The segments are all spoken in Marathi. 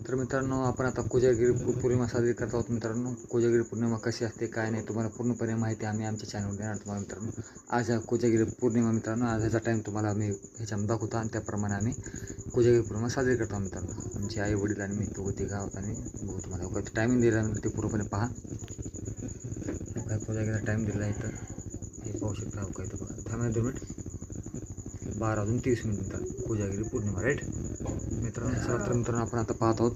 तर मित्रांनो, आपण आता कोजागिरी पौर्णिमा साजरी करत आहोत. मित्रांनो, कोजागिरी पौर्णिमा कशी असते काय नाही तुम्हाला पूर्णपणे माहिती आम्ही आमच्या चॅनलवर देणार तुम्हाला. मित्रांनो, आज कोजागिरी पौर्णिमा मित्रांनो, आज ह्याचा टाईम तुम्हाला आम्ही ह्याच्यामध्ये दाखवतो आणि त्याप्रमाणे आम्ही कोजागिरी पौर्णिमा साजरी करतो मित्रांनो. आमचे आई वडील आणि मी दोघं ते गावात आणि बघू तुम्हाला काय टायमिंग दिला ते पूर्णपणे पहा. काय कोजागिरीचा टाईम दिला आहे तर हे पाहू शकता. काय तर बघा, थांबा 2 मिनिट. 12:30 मित्रांनो, कोजागिरी पौर्णिमा राईट मित्रांनो. चला तर मित्रांनो, आपण आता पाहत आहोत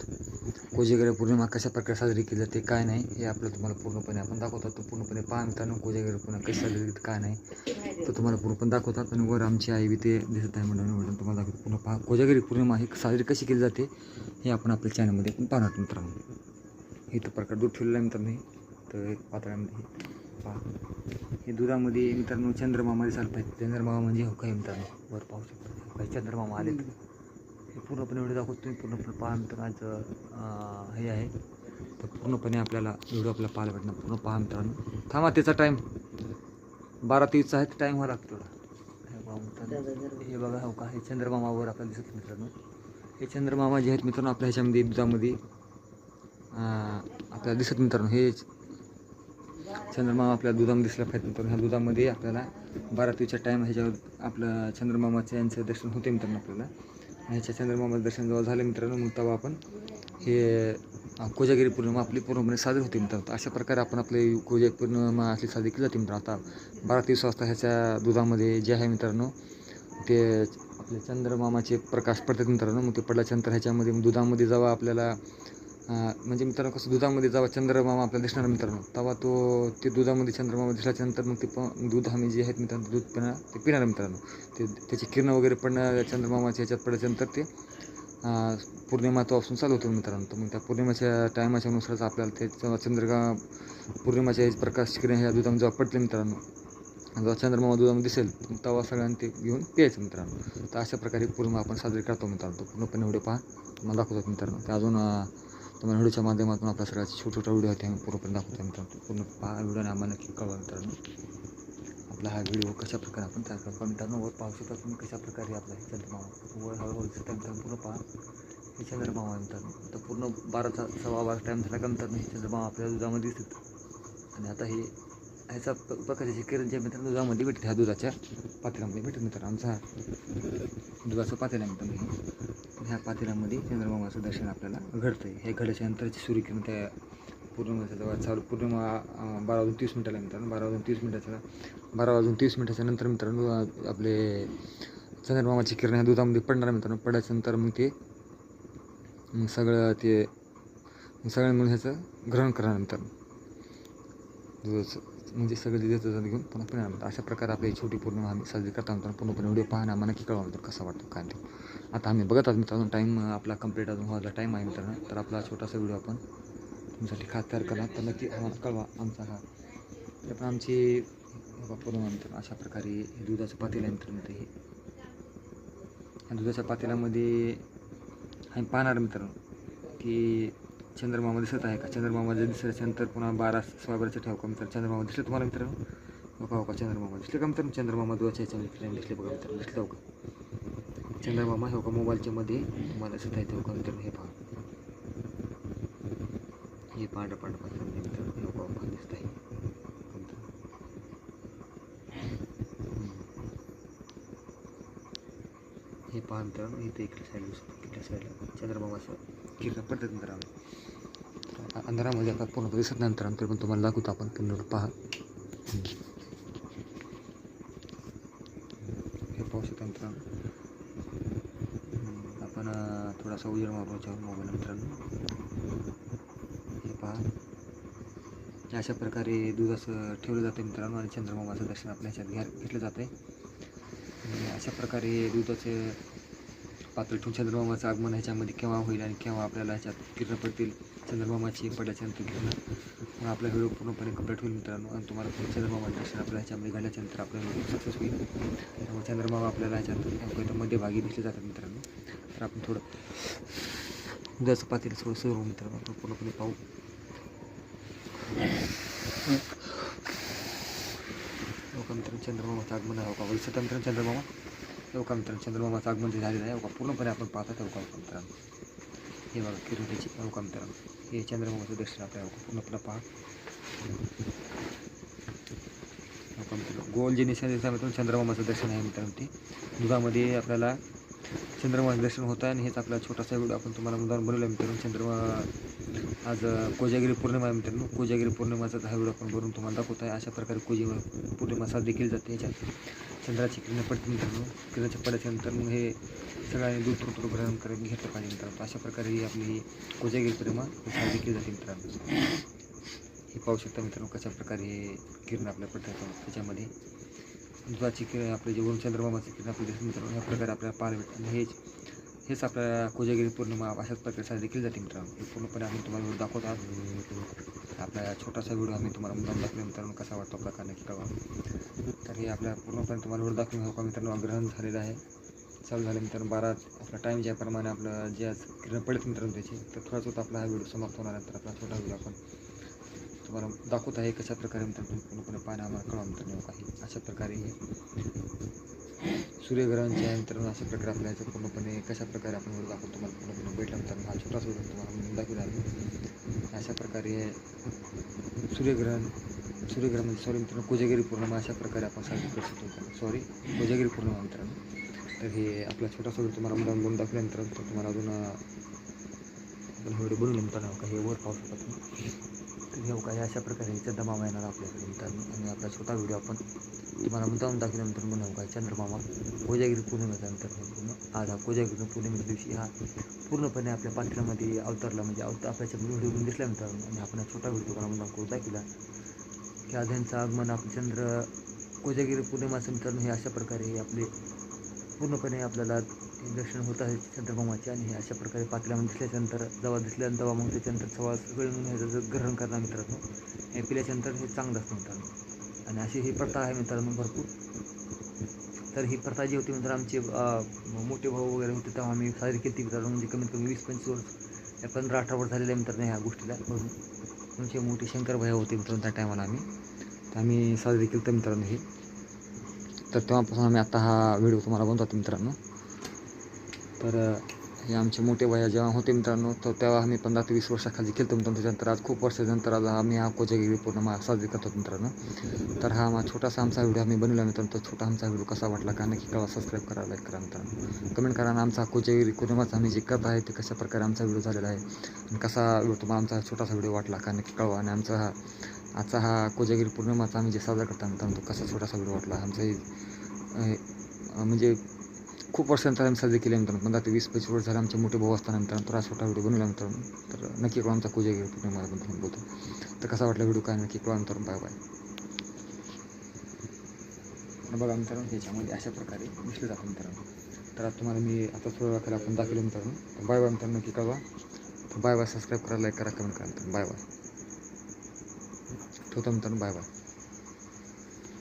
कोजागिरी पौर्णिमा कशा प्रकारे साजरी केली जाते काय नाही हे आपलं तुम्हाला पूर्णपणे आपण दाखवतात. तर पूर्णपणे पहा मित्रांनो, कोजागिरी पौर्णिमा कशी साजरी केली काय नाही तर तुम्हाला पूर्णपणे दाखवतात. आणि वर आमची आई बी ते दिसत आहे म्हणून तुम्हाला दाखवतो. पूर्ण पहा कोजागिरी पौर्णिमा ही साजरी कशी केली जाते हे आपण आपल्या चॅनलमध्ये पण पाहणार मित्रांनो. इथं प्रकार दूध ठेवलेला आहे मित्रांनो. तर पातळ्यामध्ये पहा, हे दुधामध्ये मित्रांनो चंद्रमामा दिसायला पाहिजे. चंद्रमामा म्हणजे हो काय मित्रांनो, वर पाहू शकता काही चंद्रमामा आले. हे पूर्णपणे व्हिडिओ दाखवतो तुम्ही पूर्णपणे पहा मित्रांनो. हे आहे तर पूर्णपणे आपल्याला व्हिडिओ आपल्याला पाहायला भेटणार. पूर्ण पहा मित्रांनो. थांबा, त्याचा टाईम 12:30 आहे. टाईम व्हावा लागतो. हे बघा हो का, हे चंद्रमामावर आपल्याला दिसत मित्रांनो. हे चंद्रमामा जे आहेत मित्रांनो आपल्या ह्याच्यामध्ये दुधामध्ये आपल्याला दिसत मित्रांनो. हे चंद्रमामा आपल्या दुधामध्ये दिसला पाहिजे मित्रांनो. ह्या दुधामध्ये आपल्याला 12:30च्या टाईम ह्याच्यावर आपलं चंद्रमामाचं यांचं दर्शन होते मित्रांनो आपल्याला. ह्याच्या चंद्रमामाचं दर्शन जेव्हा झालं मित्रांनो, मग तेव्हा आपण हे कोजागिरी पौर्णिमा आपली पूर्णपणे साजरी होते मित्रांनो. अशा प्रकारे आपण आपली कोजागिरी पौर्णिमा अशी साजरी केली जाते मित्रांनो. आता 12:30 वाजता ह्याच्या दुधामध्ये जे आहे मित्रांनो ते आपले चंद्रमामाचे प्रकाश पडतात मित्रांनो. मग ते पडल्याच्यानंतर ह्याच्यामध्ये दुधामध्ये जेव्हा आपल्याला म्हणजे मित्रांनो कसं दुधामध्ये जेव्हा चंद्रमामा आपल्याला दिसणार मित्रांनो, तेव्हा ते दुधामध्ये चंद्रमामा दिसल्याच्यानंतर मग ते दूध आम्ही जे आहेत मित्रांनो दूध पिणार मित्रांनो. त्याची किरणं वगैरे पडणं चंद्रमामाच्या ह्याच्यात पडल्याच्यानंतर ते पौर्णिमा तोपासून चालू होतो मित्रांनो. तर मग त्या पौर्णिमेच्या टायमाच्या नुसारच आपल्याला ते पौर्णिमाच्या प्रकाश किरण ह्या दुधामध्ये जेव्हा पडते मित्रांनो, जेव्हा चंद्रमामा दुधामध्ये दिसेल तेव्हा सगळ्यांनी ते घेऊन प्यायचं मित्रांनो. तर अशा प्रकारे पौर्णिमा आपण साजरी करतो मित्रांनो. तो पूर्णपणे व्हिडिओ पहा, मला दाखवतात मित्रांनो. ते अजून तुम्हाला व्हिडिओच्या माध्यमातून आपल्या सगळ्याचे छोटे व्हिडिओ आहेत आम्ही पूर्णपणे दाखवतो मित्रांनो. पूर्ण पहा व्हिडिओने आम्हाला नक्की कळवा मित्रांनो. आपला हा व्हिडिओ कशा प्रकारे आपण तयार करतो मित्रांनो. वर पाहू शकता तुम्ही कशा प्रकारे आपला हे चंद्रमामा वर हळूहळू दिसत आहे मित्रांनो. पूर्ण पहा हे चंद्रमामा मित्रांनो. तर पूर्ण 12:15 टाईम झाला का मित्रांनो, हे चंद्रमामा आपल्या दुधामध्ये दिसतात. आणि आता हे ह्याचा प्रकाशाची किरण जे मित्रांनो दुधामध्ये भेटते, ह्या दुधाच्या पातेल्यामध्ये भेटत मित्रांनो. आमचा दुधाचं पातेलं आहे मित्रांनो. ह्या पातेल्यामध्ये चंद्रमामाचं दर्शन आपल्याला घडतं आहे. हे घडल्याच्यानंतरची सूर्यकिरण त्या पौर्णिमेचा जेव्हा चालू पौर्णिमा 12:30 मित्रांनो. 12:30 नंतर मित्रांनो आपले चंद्रमामाची किरण ह्या दुधामध्ये पडणार मित्रांनो. पडल्याच्यानंतर मग ते सगळं मिळून ह्याचं ग्रहण करणार मित्रांनो. दुधाचं म्हणजे सगळं दुधाचं घेऊन पुन्हा पिणार मित्रांनो. अशा प्रकारे आपली छोटी पौर्णिमा आम्ही साजरी करता मित्रांनो. पूर्णपणे व्हिडिओ पाहणं आम्हाला नक्की कळवा मित्रांनो कसा वाटतो काय ते. आता आम्ही बघत आहोत मित्रांनो. टाईम आपला कंप्लीट अजून व्हायचा टाईम आहे मित्रांनो. तर आपला छोटासा व्हिडिओ आपण तुमच्यासाठी खास तयार केला तर नक्की आम्हाला कळवा आमचा हा. तर पण आमची पौर्णिमा मित्रांनो अशा प्रकारे दुधाचं पातेलं आहे मित्रांनो. हे ह्या दुधाच्या पातेल्यामध्ये आम्ही पाहणार मित्रांनो की चंद्रमामा दिसत आहे का. चंद्रमामा जर दिसल्याच्यानंतर पुन्हा 12:15 ठेव का मित्रांनो. चंद्रमामा दिसले तुम्हाला मित्रांनो. हो का चंद्रमामा दिसले का मित्रांनो. चंद्रमामा दुधाच्या ह्याच्यामध्ये दिसले बघा मित्रांनो. दिसलं हो का चंद्रमामा. हो का मोबाईलच्या मध्ये तुम्हाला दिसत आहे हो का मित्रांनो. हे पहा हे पांढरं पांढरं मित्रांनो. हो का दिसत आहे हे पहा मित्रांनो. इथे इकडे साईडला इकडल्या साईडला चंद्रमामाचं किरण पडतात मित्रांनो. अंधारामध्ये आता पूर्ण दिसत नाही मित्रांनो, तरी पण तुम्हाला दाखवतो आपण पूर्ण पहा. हे पाहू शकता मित्रांनो. आपण थोडासा उजेड मारण्याच्या मोबाईल मित्रांनो. हे पहा अशा प्रकारे दूध असं ठेवलं जातं मित्रांनो. आणि चंद्रमामाचं दर्शन आपल्या ह्याच्यात घेतलं जातं आहे. अशा प्रकारे दुधाचं पात्र ठेवून चंद्रमामाचं आगमन ह्याच्यामध्ये केव्हा होईल आणि केव्हा आपल्याला ह्याच्यात किरण पडतील चंद्रमामाची पडल्याच्यानंतर घेऊन मग आपला व्हिडिओ पूर्णपणे कंप्लीट होईल मित्रांनो. आणि तुम्हाला चंद्रमामाचं दर्शन आपल्या ह्याच्यामध्ये घडल्याच्यानंतर आपला व्हिडिओ सक्सेस होईल. त्यामुळे चंद्रमामा आपल्याला ह्याच्यात मध्यभागी दिसले जातात मित्रांनो. तर आपण थोडं दुधाचं पातेलं थोडं सुरू मित्रांनो आपण पूर्णपणे पाहू. लोका मित्रांनो चंद्रमामाचं आगमन आहे. का दिसत मित्रांनो चंद्रमामा. लोका मित्रांनो चंद्रमामाचं आगमन जे झालेलं आहे का पूर्णपणे आपण पाहतात. का मित्रांनो हे बघा किरणीची अवका मित्रांनो, हे चंद्रमामाचं दर्शन आपल्याला पूर्णपणे पहा. अवका मित्रांनो, गोल जे निशाण दिसतात चंद्रमामाचं दर्शन आहे मित्रांनो. ते दुधामध्ये आपल्याला चंद्रमाचं दर्शन होतं आहे. आणि हेच आपला छोटासा व्हिडिओ आपण तुम्हाला मुद्दाम बनवला मित्रांनो. आज कोजागिरी पौर्णिमा आहे मित्रांनो. कोजागिरी पौर्णिमाचा हा व्हिडिओ आपण बनवून तुम्हाला दाखवत आहे. अशा प्रकारे पौर्णिमा साजरी केली जाते. याच्यात चंद्राची किरण पडते मित्रांनो. किरणाच्या पडल्याच्यानंतर मग हे सगळ्यांनी दूध थोडं ग्रहण करून घेतलं पाहिजे मित्रांनो. अशा प्रकारे ही आपली कोजागिरी पौर्णिमा साजरी केली जाते मित्रांनो. हे पाहू शकता मित्रांनो कशा प्रकारे हे किरण आपल्या पडतात. त्याच्यामध्ये दुधाची किरण आपले जे वरून चंद्रमामाची किरण आपल्या दिसते मित्रांनो. ह्या प्रकारे आपल्याला पाहायला भेटतं. आणि हेच आपल्या कोजागिरी पौर्णिमा अशाच प्रकारे साजरी केली जाते मित्रांनो. हे पूर्णपणे आम्ही तुम्हाला व्हिडिओ दाखवत आहोत. आपला छोटासा व्हिडिओ आम्ही तुम्हाला मुद्दाम दाखवला मित्रांनो. कसा वाटतो प्रकार नक्की कळवा. तर हे आपल्या पूर्णपणे तुम्हाला व्हिडिओ दाखवून का मित्रांनो ग्रहण झालेलं आहे, चालू झालं मित्रांनो. 12 आपला टाईम ज्याप्रमाणे आपलं जे आज किरण पडत मित्रांनो त्याची, तर थोडाच होता आपला हा व्हिडिओ समाप्त होणार. तर आपला छोटा व्हिडिओ आपण तुम्हाला दाखवत आहे कशा प्रकारे मित्रांनो. पूर्णपणे पाहणं आम्हाला कळवा मित्रांनो. काही अशा प्रकारे हे सूर्यग्रहणचे आहे मित्रांनो. अशा प्रकारे आपल्या ह्याचं पूर्णपणे कशा प्रकारे आपण व्हिडिओ दाखवतो तुम्हाला पूर्णपणे भेटला मित्रांनो. हा छोटासा व्हिडिओ तुम्हाला दाखवला आहे. अशा प्रकारे सूर्यग्रहण म्हणजे सॉरी मित्रांनो कोजागिरी पौर्णिमा अशा प्रकारे आपण साजरी करू शकतो मित्रांनो. सॉरी कोजागिरी पौर्णिमा मित्रांनो. तर हे आपला छोटासा व्हिडिओ तुम्हाला मुद्दाम बनवून दाखवला मित्रांनो. तर तुम्हाला अजून आपण व्हिडिओ बनवून मित्रांनो काही वर पाहू शकता तुम्ही. तर हे काही अशा प्रकारे चंद्रमामा येणार आपल्याकडे मित्रांनो. आणि आपला छोटा व्हिडिओ आपण तुम्हाला मुद्दाम दाखवला मित्रांनो. बनवू काय चंद्रमामा कोजागिरी पौर्णिमेचा मित्रांनो. पूर्ण आज हा कोजागिरी पौर्णिमेच्या दिवशी हा पूर्णपणे आपल्या पात्रामध्ये अवतरला, म्हणजे आपल्याच्या व्हिडिओ दिसला मित्रांनो. आणि आपण छोटा व्हिडिओ तुम्हाला मुद्दाम करून दाखवला की आज यांचं आगमन आपले चंद्र कोजागिरी पौर्णिमाचं मित्रांनो. हे अशा प्रकारे आपले पूर्णपणे आपल्याला दर्शन होत आहे चंद्रमामाचे. आणि हे अशा प्रकारे पातळ्यामध्ये दिसल्याच्यानंतर जेव्हा मग त्याच्यानंतर सगळं मिळून ह्याचं ग्रहण करणार मित्रांनो. हे पिल्याच्यानंतर हे चांगलं असतं मित्रांनो. आणि अशी ही प्रथा आहे मित्रांनो भरपूर. तर ही प्रथा जी होती मित्रांनो आमचे मोठे भाऊ वगैरे होते तेव्हा आम्ही साजरी केली मित्रांनो. म्हणजे कमीत कमी 20-25 वर्ष 15-18 वर्ष झालेले मित्रांनो ह्या गोष्टीला. तुमचे मोठे शंकर भाई होते मित्रांनो त्या टायमाला आम्ही साजरी केली मित्रांनो हे. तर तेव्हापासून आम्ही आता हा व्हिडिओ तुम्हाला बनवतो मित्रांनो. तर हे आमचे मोठे भाई जेव्हा होते मित्रांनो तर तेव्हा आम्ही 15 ते 20 वर्षाखाली केलं मित्रांनो. त्याच्यानंतर आज खूप वर्षानंतर आज आम्ही हा कोजागिरी पौर्णिमा साजरी करतो मित्रांनो. तर हा छोटासा आमचा व्हिडिओ आम्ही बनवला मित्रांनो. तो छोटा आमचा व्हिडिओ कसा वाटला का नक्की कळवा. सबस्क्राईब करा, लाईक करा मित्रांनो. कमेंट करा. आणि आमचा कोजागिरी पौर्णिमाचा आम्ही जे करत आहे ते कशा प्रकारे आमचा व्हिडिओ झालेला आहे आणि कसा व्हिडिओ तुम्हाला आमचा छोटासा व्हिडिओ वाटला का नक्की कळवा. आणि आजचा हा कोजागिरी पौर्णिमाचा आम्ही जे साजरा करता मित्रांनो तो कसा छोटासा व्हिडिओ वाटला. म्हणजे खूप वर्षानंतर आम्ही साजरी केली मित्रांनो. 15 ते 20-25 वर्ष झाले आमचे मोठे भाऊ असताना मित्रांनो. तर हा छोटा व्हिडिओ बनवला मित्रांनो. तर नक्की कळवा आमचा कोजागिरी पौर्णिमाबद्दल बोलतो. तर कसा वाटला व्हिडिओ काय नक्की कळवा मित्रांनो. Bye bye. बघा मित्रांनो ह्याच्यामध्ये अशा प्रकारे दिसलं जातं मित्रांनो. तर आता तुम्हाला मी आता थोड्या वेळाला आपण दाखवलं मित्रांनो. तर बाय बाय मित्रांनो. नक्की कळवा. तर बाय बाय. सबस्क्राईब करा, लाईक करा, कमेंट करा मित्रांनो. Bye bye. ठेवतो मित्रांनो. Bye bye.